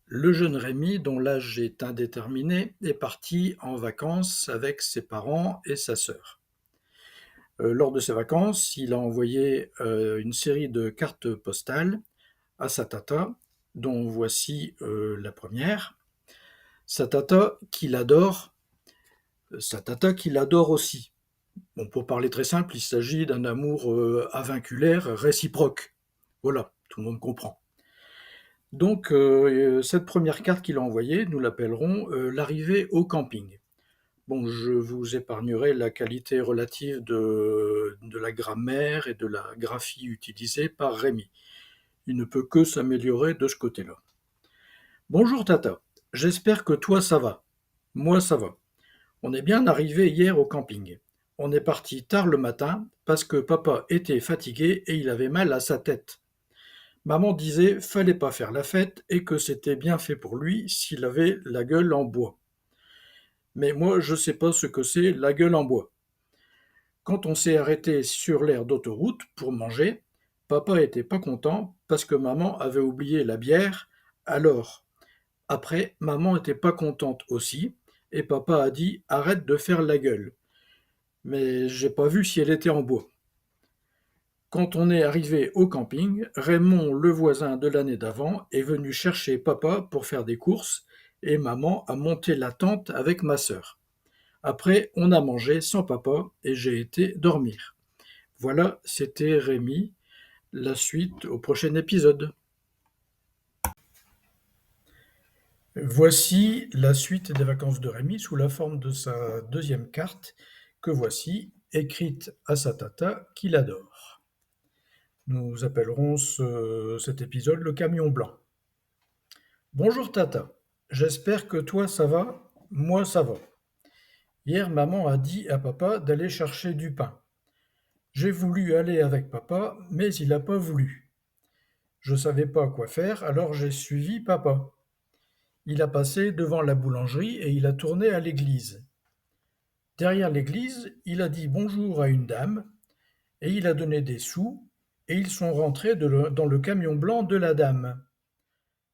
Le jeune Rémi, dont l'âge est indéterminé, est parti en vacances avec ses parents et sa sœur. Lors de ses vacances, il a envoyé une série de cartes postales à sa tata, dont voici la première. Sa tata qu'il adore, sa tata qu'il adore aussi. Bon, pour parler très simple, il s'agit d'un amour avinculaire, réciproque. Voilà, tout le monde comprend. Donc, cette première carte qu'il a envoyée, nous l'appellerons l'arrivée au camping. Bon, je vous épargnerai la qualité relative de la grammaire et de la graphie utilisée par Rémi. Il ne peut que s'améliorer de ce côté-là. Bonjour Tata, j'espère que toi ça va. Moi ça va. On est bien arrivé hier au camping. On est parti tard le matin parce que papa était fatigué et il avait mal à sa tête. Maman disait fallait pas faire la fête et que c'était bien fait pour lui s'il avait la gueule en bois. Mais moi je sais pas ce que c'est la gueule en bois. Quand on s'est arrêté sur l'aire d'autoroute pour manger, papa était pas content parce que maman avait oublié la bière. Alors, après, maman était pas contente aussi et papa a dit arrête de faire la gueule. Mais j'ai pas vu si elle était en bois. Quand on est arrivé au camping, Raymond, le voisin de l'année d'avant, est venu chercher papa pour faire des courses et maman a monté la tente avec ma sœur. Après, on a mangé sans papa et j'ai été dormir. Voilà, c'était Rémi. La suite au prochain épisode. Voici la suite des vacances de Rémi sous la forme de sa deuxième carte que voici, écrite à sa tata qu'il adore. Nous appellerons cet épisode le camion blanc. Bonjour tata, j'espère que toi ça va, moi ça va. Hier maman a dit à papa d'aller chercher du pain. J'ai voulu aller avec papa, mais il n'a pas voulu. Je savais pas quoi faire, alors j'ai suivi papa. Il a passé devant la boulangerie et il a tourné à l'église. Derrière l'église, il a dit bonjour à une dame et il a donné des sous et ils sont rentrés dans le camion blanc de la dame.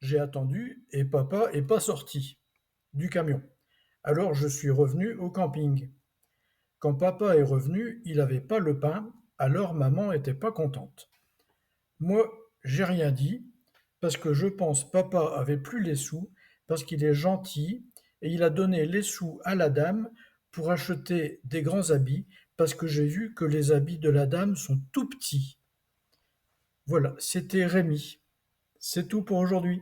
J'ai attendu et papa est pas sorti du camion. Alors je suis revenu au camping. Quand papa est revenu, il avait pas le pain, alors maman était pas contente. Moi, j'ai rien dit parce que je pense papa avait plus les sous parce qu'il est gentil et il a donné les sous à la dame pour acheter des grands habits parce que j'ai vu que les habits de la dame sont tout petits. Voilà, c'était Rémi. C'est tout pour aujourd'hui.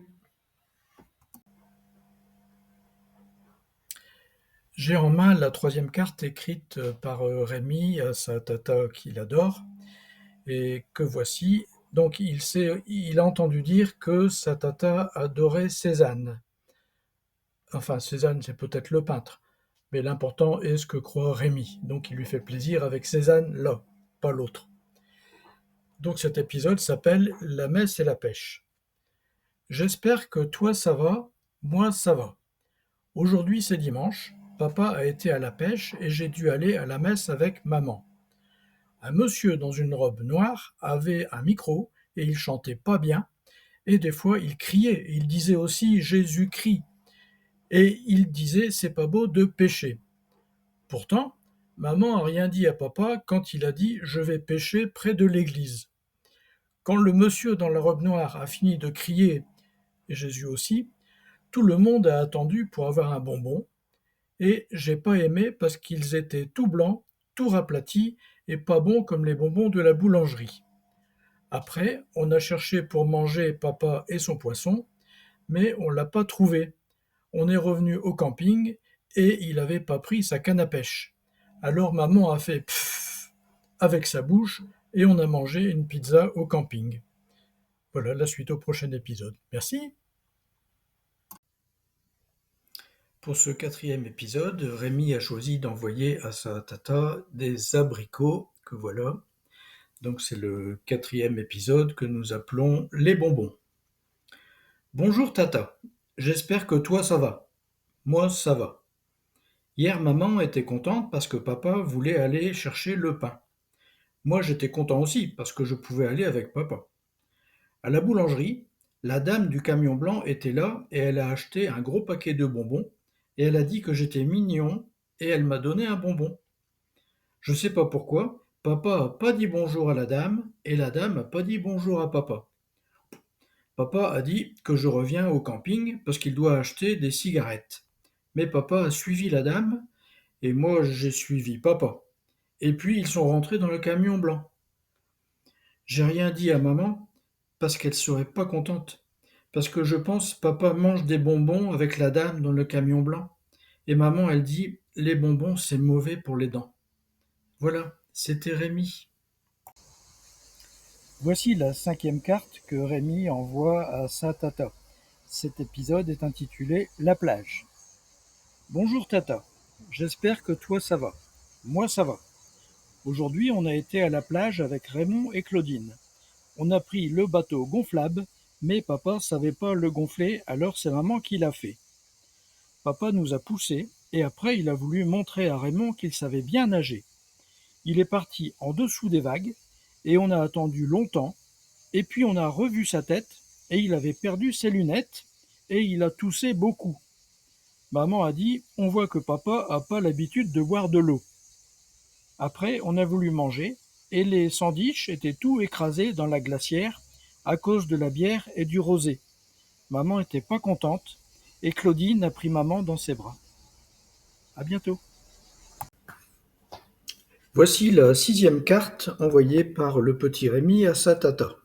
J'ai en main la troisième carte écrite par Rémi à sa tata qu'il adore et que voici. Donc il a entendu dire que sa tata adorait Cézanne. Enfin, Cézanne, c'est peut-être le peintre, mais l'important est ce que croit Rémi. Donc il lui fait plaisir avec Cézanne là, pas l'autre. Donc cet épisode s'appelle La messe et la pêche. J'espère que toi ça va, moi ça va. Aujourd'hui c'est dimanche, papa a été à la pêche et j'ai dû aller à la messe avec maman. Un monsieur dans une robe noire avait un micro et il chantait pas bien et des fois il criait, il disait aussi Jésus-Christ et il disait c'est pas beau de pêcher. Pourtant, maman a rien dit à papa quand il a dit je vais pêcher près de l'église. Quand le monsieur dans la robe noire a fini de crier et Jésus aussi, tout le monde a attendu pour avoir un bonbon et j'ai pas aimé parce qu'ils étaient tout blancs, tout raplatis et pas bons comme les bonbons de la boulangerie. Après, on a cherché pour manger papa et son poisson, mais on l'a pas trouvé. On est revenu au camping et il avait pas pris sa canne à pêche. Alors maman a fait pfff avec sa bouche et on a mangé une pizza au camping. Voilà la suite au prochain épisode. Merci. Pour ce quatrième épisode, Rémi a choisi d'envoyer à sa tata des abricots que voilà. Donc c'est le quatrième épisode que nous appelons les bonbons. Bonjour tata, j'espère que toi ça va. Moi ça va. Hier maman était contente parce que papa voulait aller chercher le pain. Moi j'étais content aussi parce que je pouvais aller avec papa. À la boulangerie, La dame du camion blanc était là et elle a acheté un gros paquet de bonbons et elle a dit que j'étais mignon et elle m'a donné un bonbon. Je sais pas pourquoi, papa a pas dit bonjour à la dame et la dame a pas dit bonjour à papa. Papa a dit que je reviens au camping parce qu'il doit acheter des cigarettes. Mais papa a suivi la dame et moi j'ai suivi papa. Et puis ils sont rentrés dans le camion blanc. J'ai rien dit à maman parce qu'elle serait pas contente. Parce que je pense papa mange des bonbons avec la dame dans le camion blanc. Et maman elle dit les bonbons c'est mauvais pour les dents. Voilà, c'était Rémi. Voici la cinquième carte que Rémi envoie à sa tata. Cet épisode est intitulé La plage. Bonjour tata, j'espère que toi ça va. Moi ça va. Aujourd'hui on a été à la plage avec Raymond et Claudine. On a pris le bateau gonflable, mais papa savait pas le gonfler, alors c'est maman qui l'a fait. Papa nous a poussés, et après il a voulu montrer à Raymond qu'il savait bien nager. Il est parti en dessous des vagues, et on a attendu longtemps, et puis on a revu sa tête, et il avait perdu ses lunettes, et il a toussé beaucoup. Maman a dit, on voit que papa a pas l'habitude de boire de l'eau. Après, on a voulu manger, et les sandwichs étaient tout écrasés dans la glacière à cause de la bière et du rosé. Maman était pas contente, et Claudine a pris maman dans ses bras. À bientôt. Voici la sixième carte envoyée par le petit Rémi à sa tata.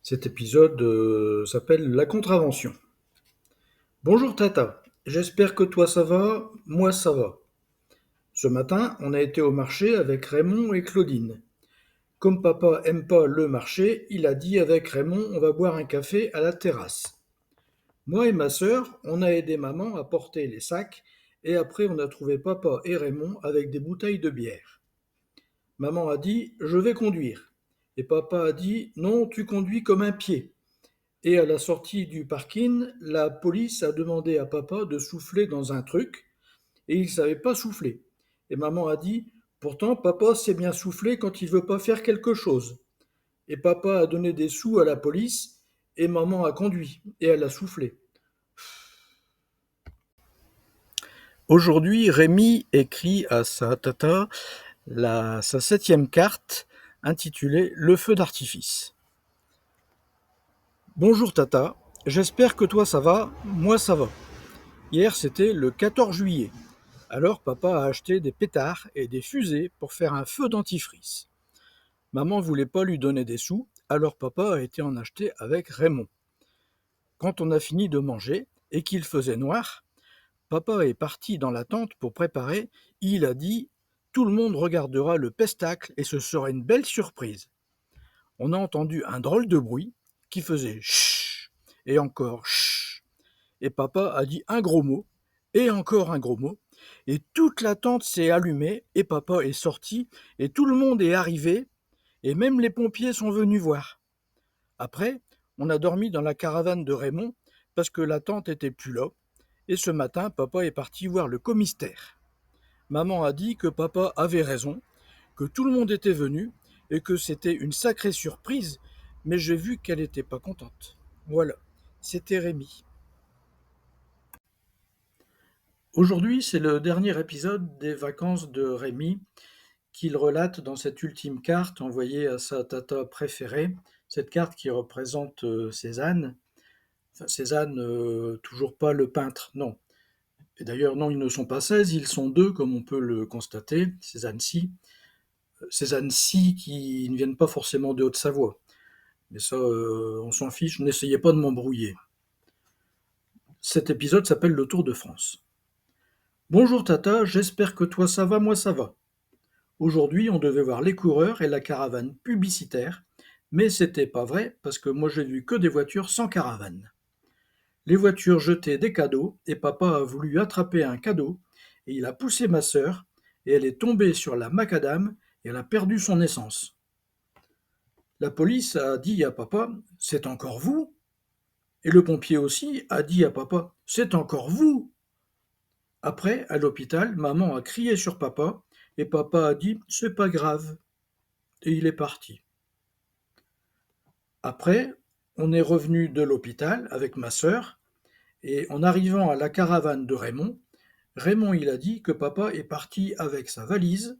Cet épisode s'appelle La contravention. Bonjour tata, j'espère que toi ça va, moi ça va. Ce matin, on a été au marché avec Raymond et Claudine. Comme papa aime pas le marché, il a dit avec Raymond on va boire un café à la terrasse. Moi et ma sœur, on a aidé maman à porter les sacs et après on a trouvé papa et Raymond avec des bouteilles de bière. Maman a dit je vais conduire et papa a dit non tu conduis comme un pied. Et à la sortie du parking, la police a demandé à papa de souffler dans un truc et il savait pas souffler. Et maman a dit pourtant papa sait bien souffler quand il veut pas faire quelque chose. Et papa a donné des sous à la police et maman a conduit et elle a soufflé. Aujourd'hui, Rémi écrit à sa tata sa septième carte intitulée Le feu d'artifice. Bonjour tata, j'espère que toi ça va, moi ça va. Hier c'était le 14 juillet. Alors papa a acheté des pétards et des fusées pour faire un feu dentifrice. Maman voulait pas lui donner des sous, alors papa a été en acheter avec Raymond. Quand on a fini de manger et qu'il faisait noir, papa est parti dans la tente pour préparer. Il a dit « Tout le monde regardera le pestacle et ce sera une belle surprise ». On a entendu un drôle de bruit qui faisait « chut » et encore « chut ». Et papa a dit un gros mot et encore un gros mot. Et toute la tente s'est allumée et papa est sorti et tout le monde est arrivé et même les pompiers sont venus voir. Après, on a dormi dans la caravane de Raymond parce que la tente était plus là. Et ce matin, papa est parti voir le commissaire. Maman a dit que papa avait raison, que tout le monde était venu et que c'était une sacrée surprise, mais j'ai vu qu'elle n'était pas contente. Voilà, c'était Rémi. Aujourd'hui, c'est le dernier épisode des vacances de Rémi qu'il relate dans cette ultime carte envoyée à sa tata préférée, cette carte qui représente Cézanne. Enfin, Cézanne, toujours pas le peintre, non. Et d'ailleurs, non, ils ne sont pas 16, ils sont 2, comme on peut le constater, Cézanne-ci. Cézanne-ci qui ne viennent pas forcément de Haute-Savoie. Mais ça, on s'en fiche, n'essayez pas de m'embrouiller. Cet épisode s'appelle Le Tour de France. Bonjour Tata, j'espère que toi ça va, moi ça va. Aujourd'hui, on devait voir les coureurs et la caravane publicitaire, mais c'était pas vrai parce que moi j'ai vu que des voitures sans caravane. Les voitures jetaient des cadeaux et papa a voulu attraper un cadeau et il a poussé ma sœur et elle est tombée sur la macadam et elle a perdu son essence. La police a dit à papa « C'est encore vous ?» Et le pompier aussi a dit à papa « C'est encore vous ?» Après, à l'hôpital, maman a crié sur papa et papa a dit « C'est pas grave » et il est parti. Après, On est revenu de l'hôpital avec ma sœur et en arrivant à la caravane de Raymond, Raymond il a dit que papa est parti avec sa valise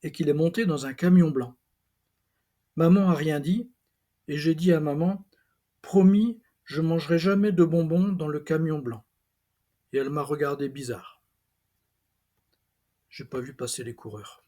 et qu'il est monté dans un camion blanc. Maman a rien dit et j'ai dit à maman: «Promis, je mangerai jamais de bonbons dans le camion blanc» et elle m'a regardé bizarre. J'ai pas vu passer les coureurs.